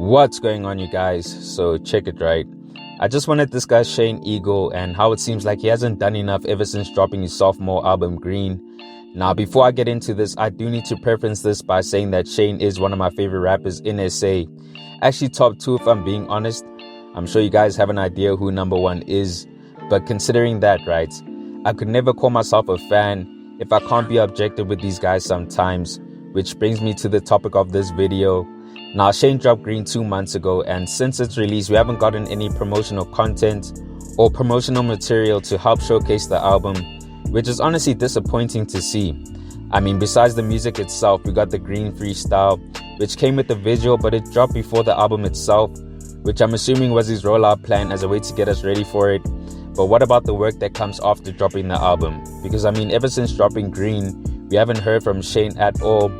What's going on, you guys? So check it, right? I just want to discuss Shane Eagle and how it seems like he hasn't done enough ever since dropping his sophomore album Green. Now, before I get into this, I do need to preference this by saying that Shane is one of my favorite rappers in SA. Actually top 2 if I'm being honest. I'm sure you guys have an idea who number 1 is. But considering that, right, I could never call myself a fan if I can't be objective with these guys sometimes. Which brings me to the topic of this video. Now, Shane dropped Green 2 months ago, and since its release we haven't gotten any promotional content or promotional material to help showcase the album, which is honestly disappointing to see. I mean, besides the music itself, we got the Green freestyle, which came with the visual, but it dropped before the album itself, which I'm assuming was his rollout plan as a way to get us ready for it. But what about the work that comes after dropping the album? Because I mean, ever since dropping Green, we haven't heard from Shane at all.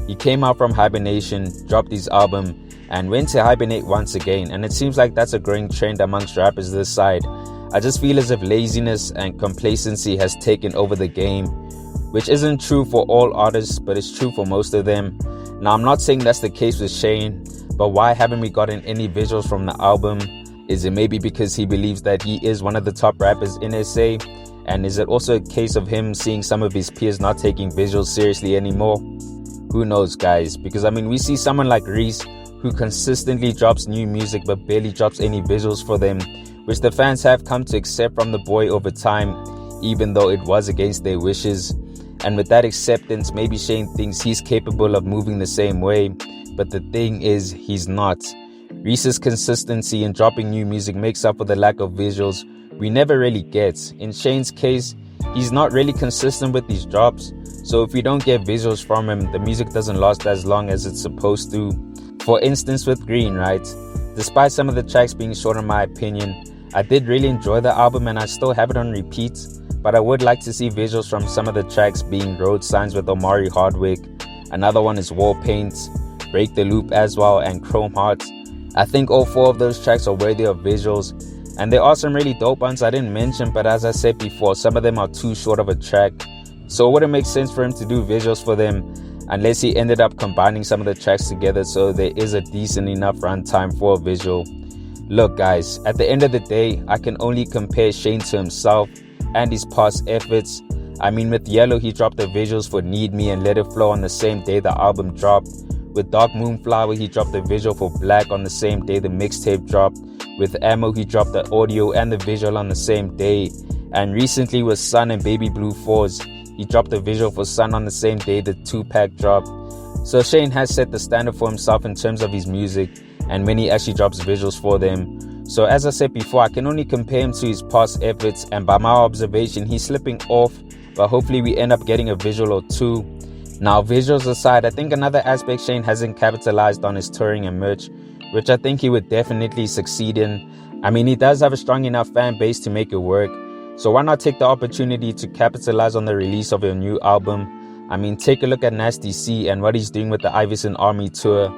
He came out from hibernation, dropped his album, and went to hibernate once again, and it seems like that's a growing trend amongst rappers this side. I just feel as if laziness and complacency has taken over the game, which isn't true for all artists, but it's true for most of them. Now, I'm not saying that's the case with Shane, but why haven't we gotten any visuals from the album? Is it maybe because he believes that he is one of the top rappers in SA? And is it also a case of him seeing some of his peers not taking visuals seriously anymore? Who knows, guys? Because I mean, we see someone like Reese who consistently drops new music but barely drops any visuals for them, which the fans have come to accept from the boy over time, even though it was against their wishes. And with that acceptance, maybe Shane thinks he's capable of moving the same way, but the thing is, he's not. Reese's consistency in dropping new music makes up for the lack of visuals we never really get. In Shane's case, he's not really consistent with these drops, so if we don't get visuals from him, the music doesn't last as long as it's supposed to. For instance, with Green, right? Despite some of the tracks being short in my opinion, I did really enjoy the album and I still have it on repeat, but I would like to see visuals from some of the tracks, being Road Signs with Omari Hardwick, another one is Wall Paint, Break the Loop as well, and Chrome Heart. I think all 4 of those tracks are worthy of visuals, and there are some really dope ones I didn't mention, but as I said before, some of them are too short of a track, so it wouldn't make sense for him to do visuals for them unless he ended up combining some of the tracks together so there is a decent enough runtime for a visual. Look guys, at the end of the day, I can only compare Shane to himself and his past efforts. I mean, with Yellow he dropped the visuals for Need Me and Let It Flow on the same day the album dropped. With Dark Moonflower he dropped the visual for Black on the same day the mixtape dropped. With Ammo he dropped the audio and the visual on the same day. And recently with Sun and Baby Blue 4s, he dropped the visual for Sun on the same day the 2-pack dropped. So Shane has set the standard for himself in terms of his music and when he actually drops visuals for them. So as I said before, I can only compare him to his past efforts, and by my observation he's slipping off, but hopefully we end up getting a visual or 2. Now, visuals aside, I think another aspect Shane hasn't capitalized on is touring and merch, which I think he would definitely succeed in. I mean, he does have a strong enough fan base to make it work, so why not take the opportunity to capitalize on the release of a new album? I mean, take a look at Nasty C and what he's doing with the Iverson Army tour.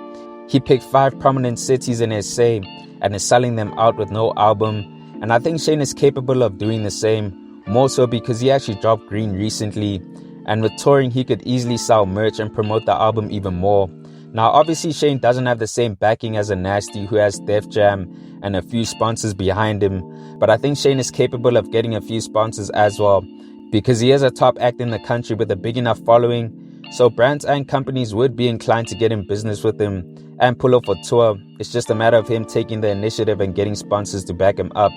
He picked 5 prominent cities in SA and is selling them out with no album, and I think Shane is capable of doing the same, more so because he actually dropped Green recently, and with touring he could easily sell merch and promote the album even more. Now obviously Shane doesn't have the same backing as a Nasty who has Def Jam and a few sponsors behind him, but I think Shane is capable of getting a few sponsors as well, because he is a top act in the country with a big enough following, so brands and companies would be inclined to get in business with him and pull off a tour. It's just a matter of him taking the initiative and getting sponsors to back him up,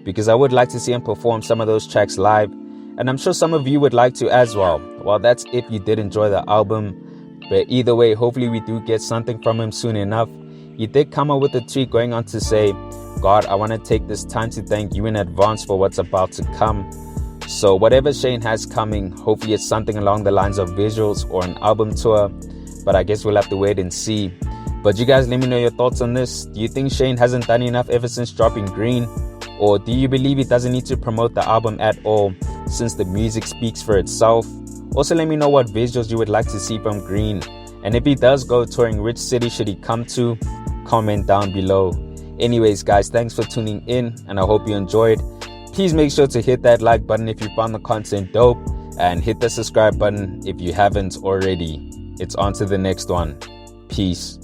because I would like to see him perform some of those tracks live, and I'm sure some of you would like to as well. Well, that's if you did enjoy the album, but either way, hopefully we do get something from him soon enough. He did come up with a tweet going on to say, "God, I want to take this time to thank you in advance for what's about to come." So whatever Shane has coming, hopefully it's something along the lines of visuals or an album tour, but I guess we'll have to wait and see. But you guys let me know your thoughts on this. Do you think Shane hasn't done enough ever since dropping Green? Or do you believe he doesn't need to promote the album at all, since the music speaks for itself? Also let me know what visuals you would like to see from Green. And if he does go touring, which city should he come to? Comment down below. Anyways guys, thanks for tuning in and I hope you enjoyed. Please make sure to hit that like button if you found the content dope, and hit the subscribe button if you haven't already. It's on to the next one. Peace.